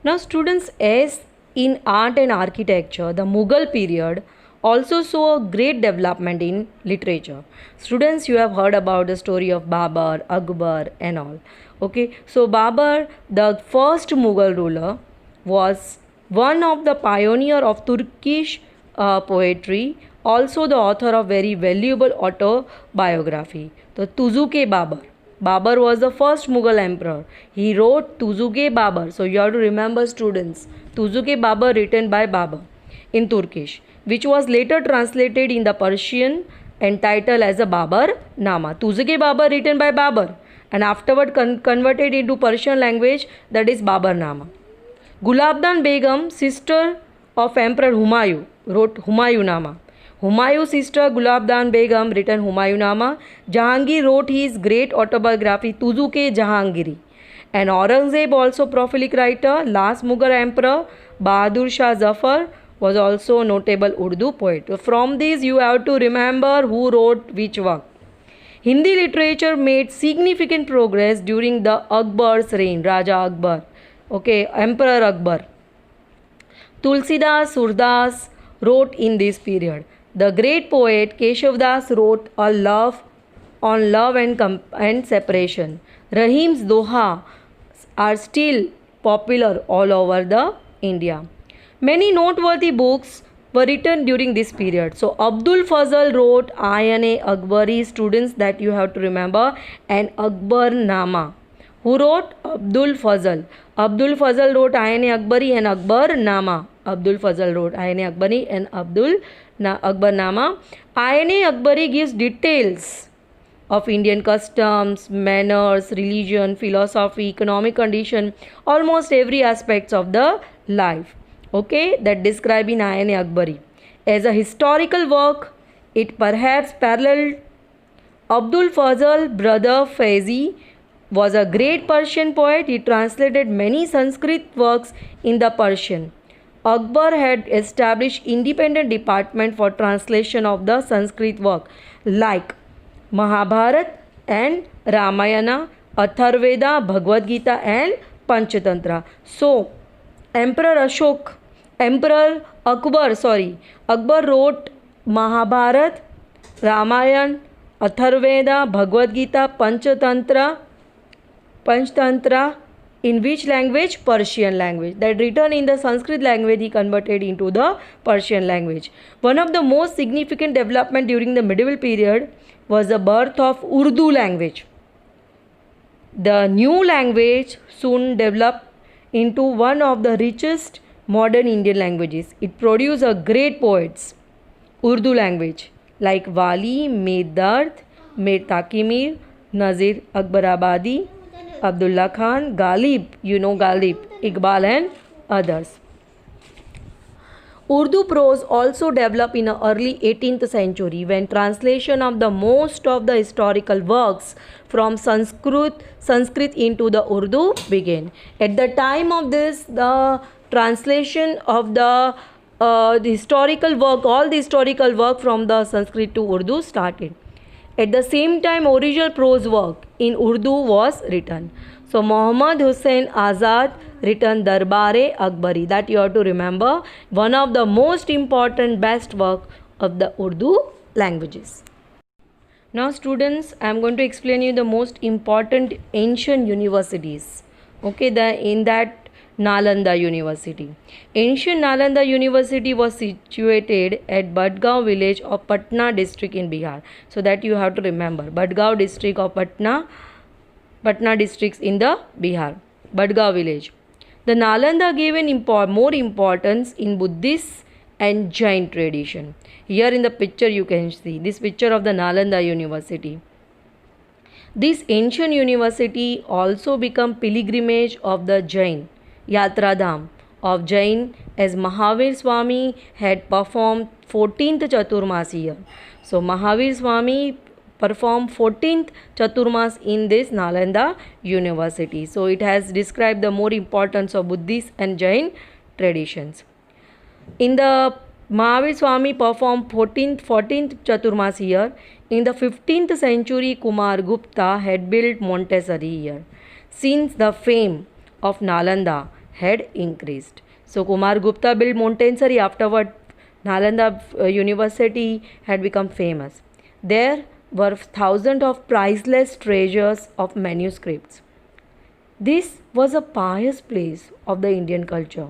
Now, students, as in art and architecture, the Mughal period also saw a great development in literature. Students, you have heard about the story of Babur, Akbar, and all. Okay, so Babur, the first Mughal ruler, was one of the pioneer of Turkish poetry, also the author of very valuable autobiography, the Tuzuke Babur. Babur was the first Mughal emperor. He wrote Tuzuke Babur. So you have to remember, students, Tuzuke Babur written by Babur in Turkish, which was later translated in the Persian and titled as a Babur Nama. Tuzuke Babur written by Babur and afterward converted into Persian language, that is Babur Nama. Gulabdan Begum, sister of Emperor Humayun, wrote Humayunama. Humayun's sister Gulabdan Begum written Humayunama. Jahangir wrote his great autobiography Tuzuke Jahangiri. And Aurangzeb, also prolific writer, last Mughal emperor Bahadur Shah Zafar, was also a notable Urdu poet. From these you have to remember who wrote which work. Hindi literature made significant progress during the Akbar's reign, Raja Akbar. Okay, Emperor Akbar. Tulsidas, Surdas wrote in this period. The great poet Keshavdas wrote on love and separation. Rahim's Doha are still popular all over the India. Many noteworthy books were written during this period. So Abdul Fazal wrote Ayan-e Akbari, students, that you have to remember, and Akbar Nama. Who wrote? Abdul Fazal. Abdul Fazal wrote Ayan-e Akbari and Akbar Nama. Abdul Fazal wrote Ayan-e Akbari and Akbar Nama. Ayan-e Akbari gives details of Indian customs, manners, religion, philosophy, economic condition, almost every aspects of the life. Okay, that describe in Ayan-e Akbari. As a historical work, it perhaps paralleled Abdul Fazal brother Faizi was a great Persian poet. He translated many Sanskrit works in the Persian. Akbar had established independent department for translation of the Sanskrit work like Mahabharat and Ramayana, Atharveda, Bhagavad Gita and Panchatantra. So, Emperor Akbar wrote Mahabharat, Ramayana, Atharveda, Bhagavad Gita, Panchatantra, in which language? Persian language. That written in the Sanskrit language, he converted into the Persian language. One of the most significant development during the medieval period was the birth of Urdu language. The new language soon developed into one of the richest modern Indian languages. It produced a great poets, Urdu language, like Wali, Mir Dard, Mir Taqi-Mir, Nazir Akbarabadi, Abdullah Khan, Ghalib, Iqbal and others. Urdu prose also developed in the early 18th century when translation of the most of the historical works from Sanskrit into the Urdu began. At the time of this, the translation of the historical work, all the historical work from the Sanskrit to Urdu started. At the same time, original prose work in Urdu was written. So Muhammad Hussain Azad written Darbare Akbari, that you have to remember, one of the most important best work of the Urdu languages. Now students, I am going to explain you the most important ancient universities. Okay, in that Nalanda University. Ancient Nalanda University was situated at Badgaon village of Patna district in Bihar. So that you have to remember. Badgaon district of Patna districts in the Bihar. Badgaon village. The Nalanda gave more importance in Buddhist and Jain tradition. Here in the picture you can see this picture of the Nalanda University. This ancient university also became pilgrimage of the Jain Yatradham of Jain, as Mahavir Swami had performed 14th Chaturmas year. So Mahavir Swami performed 14th Chaturmas in this Nalanda University. So it has described the more importance of Buddhist and Jain traditions. In the Mahavir Swami performed 14th Chaturmas year. In the 15th century, Kumar Gupta had built Montessori here. Since the fame of Nalanda had increased. So Kumar Gupta built Montessori. Afterward, Nalanda University had become famous. There were thousands of priceless treasures of manuscripts. This was a pious place of the Indian culture.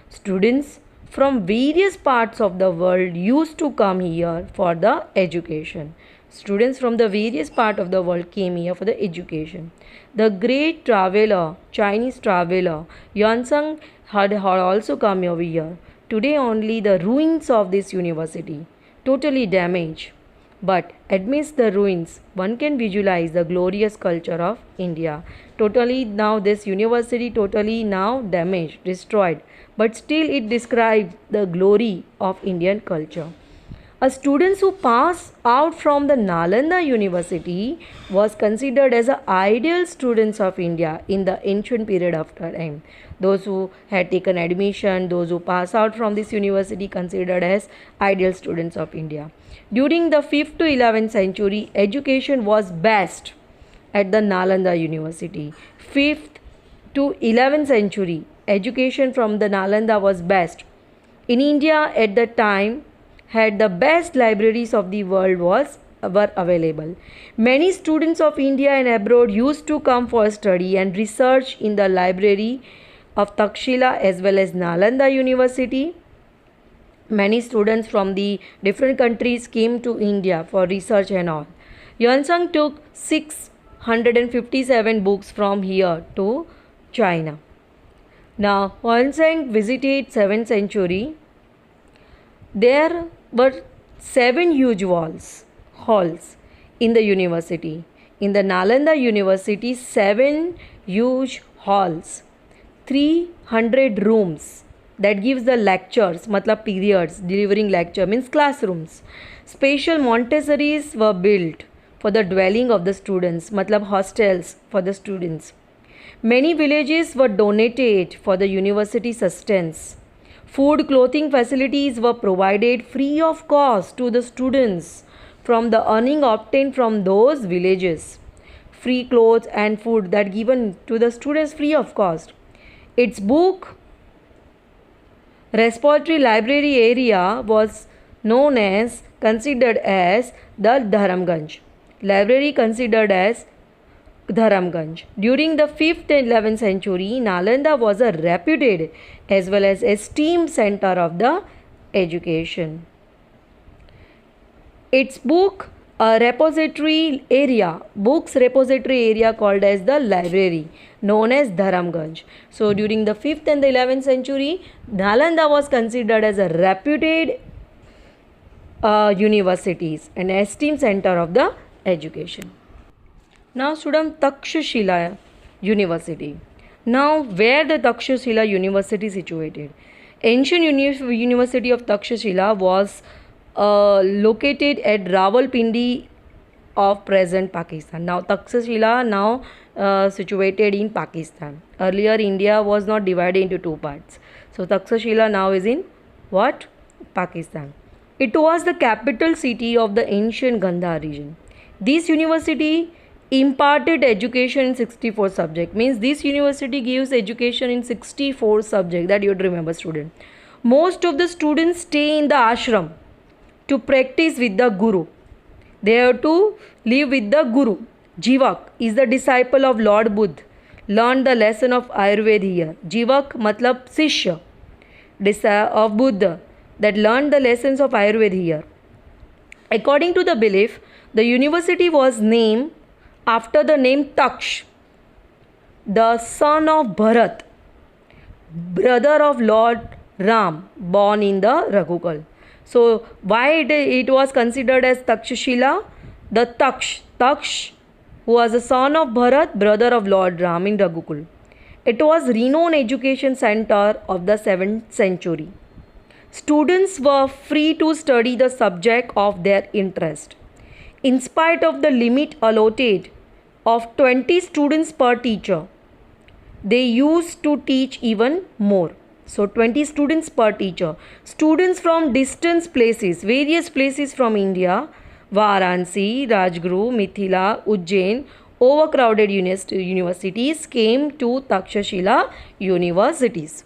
Students from various parts of the world used to come here for the education. Students from the various part of the world came here for the education. The great traveler, Chinese traveler, Yuan had also come over here. Today only the ruins of this university, totally damaged. But amidst the ruins, one can visualize the glorious culture of India. Totally now this university totally now damaged, destroyed, but still it describes the glory of Indian culture. A students who pass out from the Nalanda University was considered as the ideal students of India in the ancient period of time. Those who had taken admission, those who pass out from this university considered as ideal students of India. During the 5th to 11th century, education was best at the Nalanda University. 5th to 11th century, education from the Nalanda was best. In India at the time, had the best libraries of the world were available. Many students of India and abroad used to come for study and research in the library of Takshila as well as Nalanda University. Many students from the different countries came to India for research and all. Yuan took 657 books from here to China. Now, Huanzhang visited 7th century. There were 7 huge halls in the university. In the Nalanda University, 7 huge halls, 300 rooms that gives the lectures, matlab periods, delivering lecture means classrooms. Special Montessori's were built for the dwelling of the students, matlab hostels for the students. Many villages were donated for the university sustenance. Food, clothing facilities were provided free of cost to the students from the earning obtained from those villages. Free clothes and food that given to the students free of cost. Its book repository library area was considered as the Dharamganj. Library considered as Dharamganj. During the 5th and 11th century, Nalanda was a reputed as well as esteemed center of the education. Its books repository area called as the library, known as Dharamganj. So during the 5th and the 11th century, Nalanda was considered as a reputed universities and esteemed center of the education. Now student, Takshashila University. Now where the Takshashila University situated? Ancient University of Takshashila was located at Rawalpindi of present Pakistan. Now Takshashila situated in Pakistan. Earlier India was not divided into 2 parts. So Takshashila now is in what? Pakistan. It was the capital city of the ancient Gandhar region. This university imparted education in 64 subjects. Means this university gives education in 64 subjects. That you would remember, student. Most of the students stay in the ashram to practice with the Guru. They have to live with the Guru. Jivak is the disciple of Lord Buddha. Learned the lesson of Ayurveda here. Jivak matlab Sishya of Buddha that learned the lessons of Ayurveda here. According to the belief, the university was named after the name Taksh, the son of Bharat, brother of Lord Ram, born in the Raghukal. So why it was considered as Takshashila? The Taksh, who was the son of Bharat, brother of Lord Ram in Raghukal. It was renowned education center of the 7th century. Students were free to study the subject of their interest. In spite of the limit allotted of 20 students per teacher, they used to teach even more. So 20 students per teacher. Students from distant places, various places from India, Varanasi, Rajguru, Mithila, Ujjain, overcrowded universities came to Takshashila universities.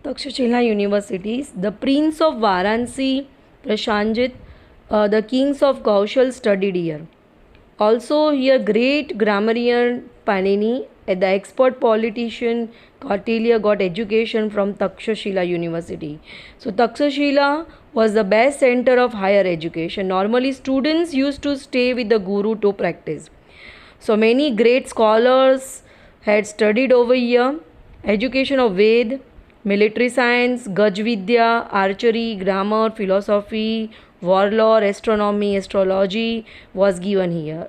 Takshashila universities, the prince of Varanasi, Prasenjit, the kings of Kaushal studied here. Also here great grammarian Panini, the expert politician Kautilya got education from Takshashila University. So Takshashila was the best center of higher education. Normally students used to stay with the guru to practice. So many great scholars had studied over here. Education of Ved, military science, Gajvidya, archery, grammar, philosophy, warlore, astronomy, astrology was given here.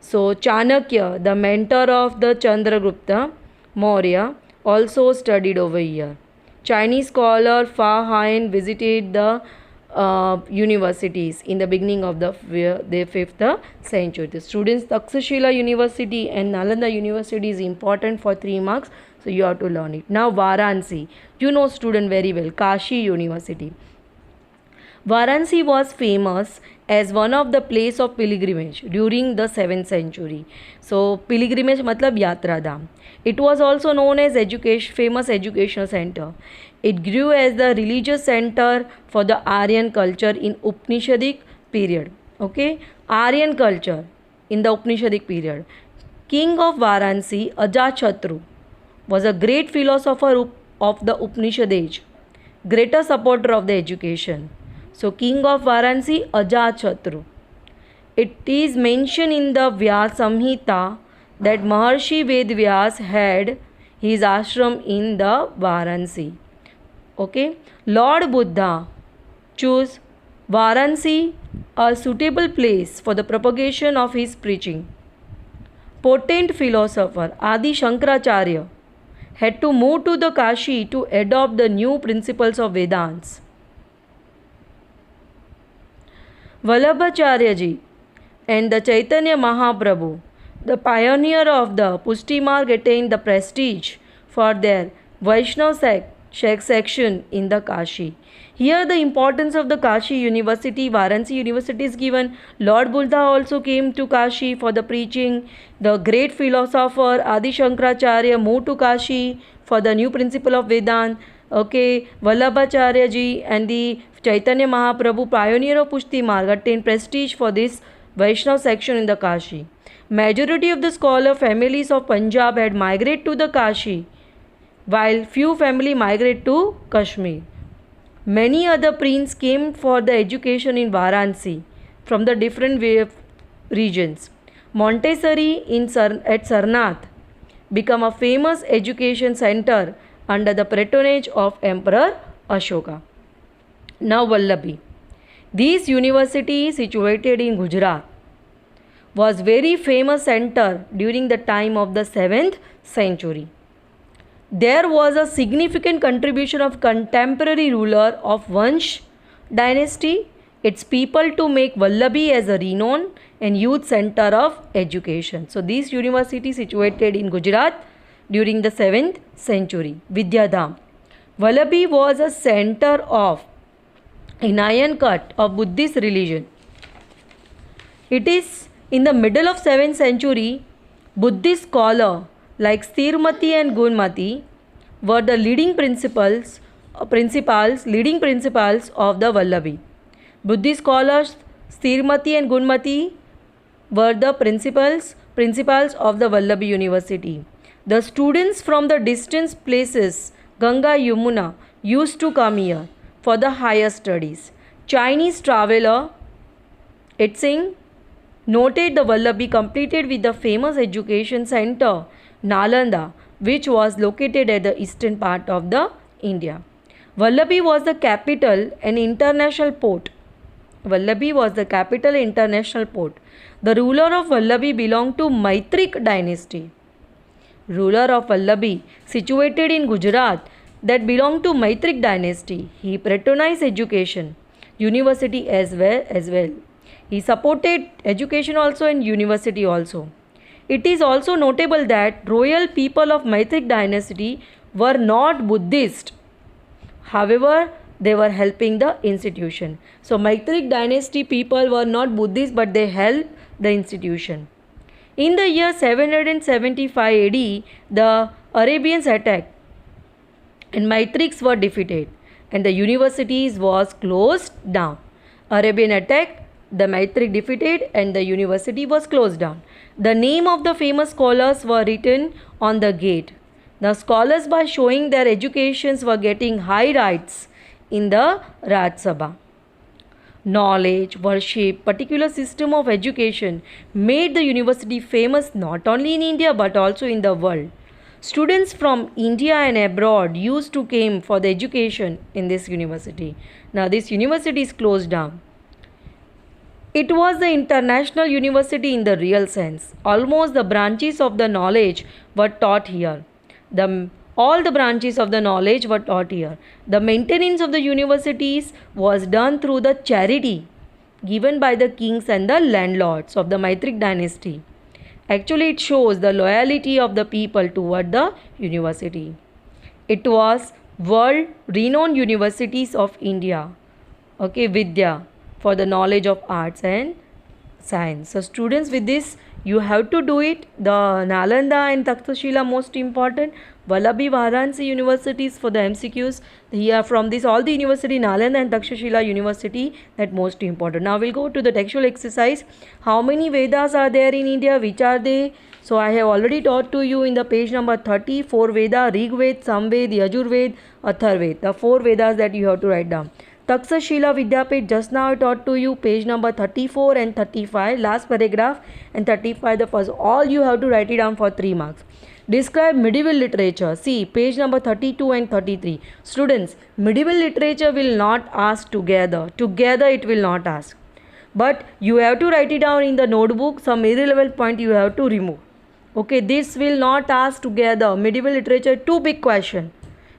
So Chanakya, the mentor of the Chandragupta Maurya, also studied over here. Chinese scholar Fa Hien visited the universities in the beginning of the 5th century. The students, Takshashila University and Nalanda University is important for 3 marks, so you have to learn it. Now Varanasi, you know student very well, Kashi University. Varanasi was famous as one of the place of pilgrimage during the 7th century. So pilgrimage matlab yatra dham. It was also known as famous educational center. It grew as the religious center for the Aryan culture in Upanishadic period. Okay, Aryan culture in the Upanishadic period. King of Varanasi, Ajatshatu, was a great philosopher of the Upanishad age, greater supporter of the education. So king of Varanasi, Ajatshatu. It is mentioned in the Vyas Samhita that Maharshi Vedvyas had his ashram in the Varanasi. Okay, Lord Buddha chose Varanasi a suitable place for the propagation of his preaching. Potent philosopher Adi Shankaracharya had to move to the Kashi to adopt the new principles of Vedants. Vallabhacharya ji and the Chaitanya Mahaprabhu, the pioneer of the Pushti Marg, attained the prestige for their Vaishnav section in the Kashi. Here the importance of the Kashi University, Varanasi University is given. Lord Buddha also came to Kashi for the preaching. The great philosopher Adi Shankaracharya moved to Kashi for the new principle of Vedanta. Okay, Vallabhacharya ji and the Chaitanya Mahaprabhu, pioneer of Pushti Marg, attained prestige for this Vaishnav section in the Kashi. Majority of the scholar families of Punjab had migrated to the Kashi, while few family migrated to Kashmir. Many other princes came for the education in Varanasi from the different regions. Montessori at Sarnath became a famous education center under the patronage of Emperor Ashoka. Now Vallabhi. This university situated in Gujarat was very famous center during the time of the 7th century. There was a significant contribution of contemporary ruler of Vansh dynasty, its people, to make Vallabhi as a renowned and youth center of education. So this university situated in Gujarat during the 7th century. Vidyadham. Vallabhi was a center of in iron cut of Buddhist religion. It is in the middle of 7th century. Buddhist scholar like Sthirmati and Gunmati were the leading principals of the Vallabhi. Buddhist scholars Sthirmati and Gunmati were the principals of the Vallabhi University. The students from the distant places, Ganga, Yamuna, used to come here for the higher studies. Chinese traveler Itzing noted the Vallabhi completed with the famous education center Nalanda, which was located at the eastern part of the India. Vallabhi was the capital and international port. The ruler of Vallabhi belonged to Maitrik dynasty. Ruler of Vallabhi, situated in Gujarat, that belonged to Maitrik dynasty. He patronized education, university as well. He supported education also and university also. It is also notable that royal people of Maitrik dynasty were not Buddhist. However, they were helping the institution. So Maitrik dynasty people were not Buddhist, but they helped the institution. In the year 775 AD, the Arabians attacked and Maitriks were defeated and the universities was closed down. Arabian attacked, the Maitrik defeated and the university was closed down. The name of the famous scholars were written on the gate. The scholars, by showing their educations, were getting high rights in the Raj Sabha. Knowledge, worship, particular system of education made the university famous not only in India but also in the world. Students from India and abroad used to came for the education in this university. Now this university is closed down. It was the international university in the real sense. Almost the branches of the knowledge were taught here. All the branches of the knowledge were taught here. The maintenance of the universities was done through the charity given by the kings and the landlords of the Maitrik dynasty. Actually, it shows the loyalty of the people toward the university. It was world renowned universities of India. Okay, Vidya, for the knowledge of arts and science. So students, with this you have to do it. The Nalanda and Takshashila most important. Vallabhi Varanasi universities for the MCQs. Here from this all the university, Nalanda and Takshashila university, that most important. Now we'll go to the textual exercise. How many Vedas are there in India? Which are they? So I have already taught to you in the page number 30, 4 Veda, Rig Ved, Samved, Yajurved, Atharved. The 4 Vedas that you have to write down. Takshashila Vidyapit, just now I taught to you page number 34 and 35, last paragraph, and 35 the first. All you have to write it down for 3 marks. Describe medieval literature. See page number 32 and 33. Students, medieval literature will not ask together. Together it will not ask. But you have to write it down in the notebook. Some irrelevant point you have to remove. Okay, this will not ask together. Medieval literature, 2 big question.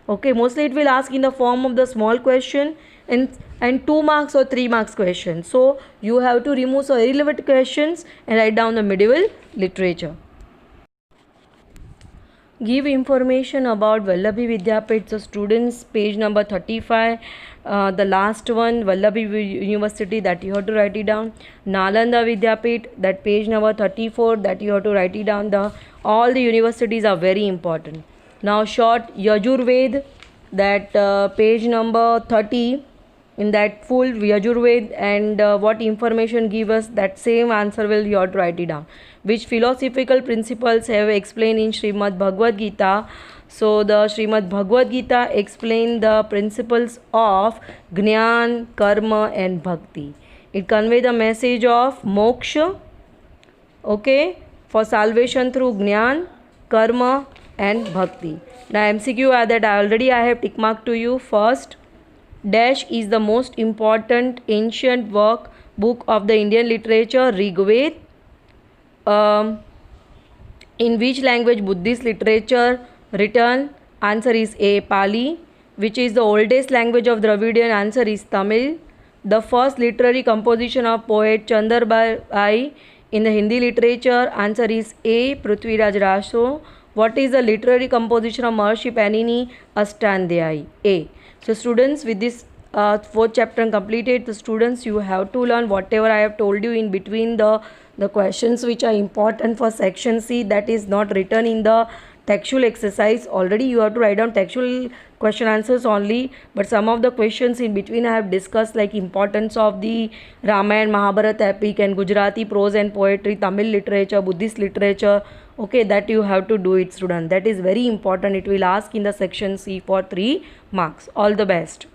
Okay, mostly it will ask in the form of the small question and 2 marks or 3 marks question. So you have to remove some irrelevant questions and write down the medieval literature. Give information about Vallabhi Vidyapit. So students, page number 35, the last one, Vallabhi University, that you have to write it down. Nalanda Vidyapit, that page number 34, that you have to write it down. All the universities are very important. Now short Yajurved, that page number 30, in that full Yajurved, and what information give us, that same answer will you have to write it down. Which philosophical principles have explained in Srimad Bhagavad Gita? So the Srimad Bhagavad Gita explain the principles of Jnana, Karma and Bhakti. It convey the message of moksha, okay, for salvation through Jnana, Karma and Bhakti. Now MCQ are that I have tick mark to you. First, dash is the most important ancient book of the Indian literature, Rig Ved. In which language Buddhist literature written? Answer is A, Pali. Which is the oldest language of Dravidian? Answer is Tamil. The first literary composition of poet Chandar Bai in the Hindi literature? Answer is A, Prithviraj Raso. What is the literary composition of Maharishi Panini? Ashtadhyayi. A. So students, with this 4th chapter completed, the students, you have to learn whatever I have told you in between the questions which are important for section C, that is not written in the textual exercise. Already you have to write down textual question answers only, but some of the questions in between I have discussed, like importance of the Ramayana, Mahabharata epic and Gujarati prose and poetry, Tamil literature, Buddhist literature. Okay, that you have to do it, student. That is very important. It will ask in the section C for 3 marks. All the best.